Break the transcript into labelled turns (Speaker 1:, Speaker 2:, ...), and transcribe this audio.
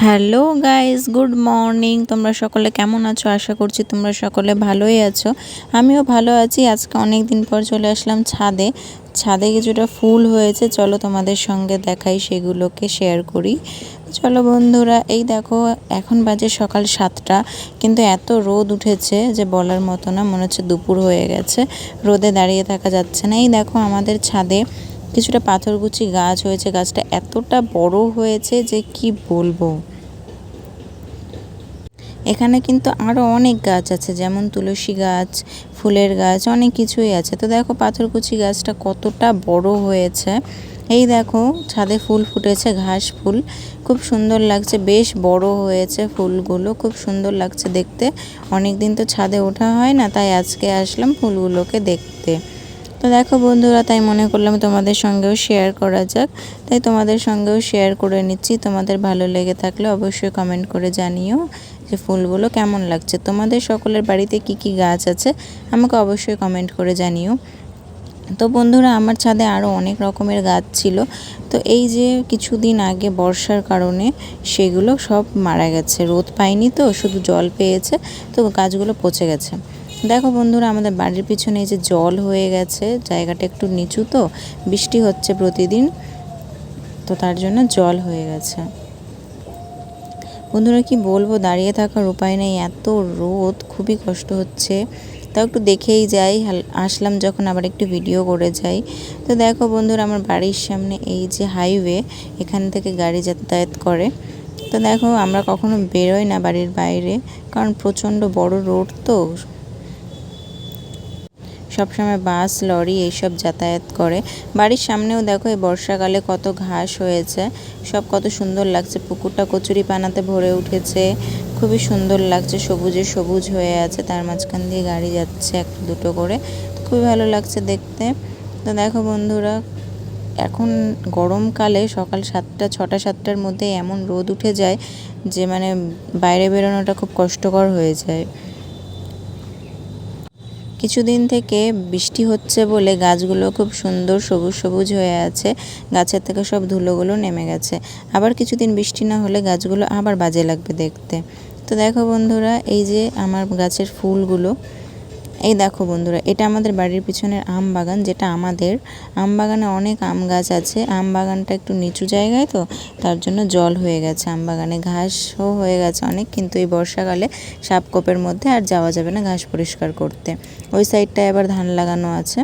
Speaker 1: Hello guys, good morning. তোমরা সকলে কেমন আছো? আশা করছি তোমরা সকলে ভালোই আছো। আমিও ভালো আছি। আজকে অনেক দিন পর চলে আসলাম ছাদে। ছাদে কিছুটা ফুল হয়েছে, চলো তোমাদের সঙ্গে দেখাই, সেগুলোকে শেয়ার করি। চলো বন্ধুরা, এই দেখো এখন বাজে সকাল 7টা, কিন্তু এত রোদ উঠেছে যে বলার মতো না, মনে হচ্ছে দুপুর হয়ে গেছে। রোদে দাঁড়িয়ে থাকা যাচ্ছে না। এই দেখো আমাদের ছাদে কিছুটা পাথরকুচি গাছ হয়েছে। গাছটা এতটা বড় হয়েছে যে কি বলবো। এখানে কিন্তু আরও অনেক গাছ আছে, যেমন তুলসী গাছ, ফুলের গাছ, অনেক কিছুই আছে। তো দেখো পাথরকুচি গাছটা কতটা বড় হয়েছে। এই দেখো ছাদে ফুল ফুটেছে, ঘাস ফুল, খুব সুন্দর লাগছে, বেশ বড় হয়েছে ফুলগুলো, খুব সুন্দর লাগছে দেখতে। অনেক দিন তো ছাদে ওঠা হয় না, তাই আজকে আসলাম ফুলগুলোকে দেখতে। তো দেখো বন্ধুরা, তাই মনে করলাম তোমাদের সঙ্গেও শেয়ার করা যাক, তাই তোমাদের সঙ্গেও শেয়ার করে নিচ্ছি। তোমাদের ভালো লেগে থাকলে অবশ্যই কমেন্ট করে জানিও যে ফুলগুলো কেমন লাগছে। তোমাদের সকলের বাড়িতে কি কি গাছ আছে আমাকে অবশ্যই কমেন্ট করে জানিও। তো বন্ধুরা, আমার ছাদে আরও অনেক রকমের গাছ ছিল। তো এই যে কিছুদিন আগে বর্ষার কারণে সেগুলো সব মারা গেছে, রোদ পায়নি তো, শুধু জল পেয়েছে, তো গাছগুলো পচে গেছে। দেখো বন্ধুরা, আমাদের বাড়ির পিছনে এই যে জল হয়ে গেছে, জায়গাটা একটু নিচু, তো বৃষ্টি হচ্ছে প্রতিদিন, তো তার জন্য জল হয়ে গেছে। বন্ধুরা কি বলবো, দাঁড়িয়ে থাকার উপায় নেই, এত রোদ, খুবই কষ্ট হচ্ছে। তাও একটু দেখেই যাই, আসলাম যখন আবার একটু ভিডিও করে যাই। তো দেখো বন্ধুরা, আমার বাড়ির সামনে এই যে হাইওয়ে, এখান থেকে গাড়ি যাতায়াত করে। তো দেখো আমরা কখনো বেরোই না বাড়ির বাইরে, কারণ প্রচণ্ড বড় রোড, তো সবসময় বাস, লরি এইসব যাতায়াত করে। বাড়ির সামনেও দেখো এই বর্ষাকালে কত ঘাস হয়েছে, সব কত সুন্দর লাগছে। পুকুরটা কচুরি পানাতে ভরে উঠেছে, খুবই সুন্দর লাগছে, সবুজে সবুজ হয়ে আছে। তার মাঝখান দিয়ে গাড়ি যাচ্ছে একটা দুটো করে, খুবই ভালো লাগছে দেখতে। তো দেখো বন্ধুরা, এখন গরমকালে সকাল 6টা 7টার মধ্যে এমন রোদ উঠে যায় যে মানে বাইরে বেরোনোটা খুব কষ্টকর হয়ে যায়। কিছুদিন থেকে বৃষ্টি হচ্ছে বলে গাছগুলো খুব সুন্দর সবুজ সবুজ হয়ে আছে, গাছের থেকে সব ধুলোগুলো নেমে গেছে। আবার কিছুদিন বৃষ্টি না হলে গাছগুলো আবার বাজে লাগবে দেখতে। তো দেখো বন্ধুরা, এই যে আমার গাছের ফুলগুলো, এই দেখো বন্ধুরা, এটা আমাদের বাড়ির পিছনের আম বাগান, যেটা আমাদের আম বাগানে অনেক আম গাছ আছে। আম বাগানটা একটু নিচু জায়গায়, তো তার জন্য জল হয়ে গেছে, আম বাগানে ঘাসও হয়ে গেছে অনেক, কিন্তু এই বর্ষাকালে সাপকোপের মধ্যে আর যাওয়া যাবে না ঘাস পরিষ্কার করতে। ওই সাইডটায় আবার ধান লাগানো আছে।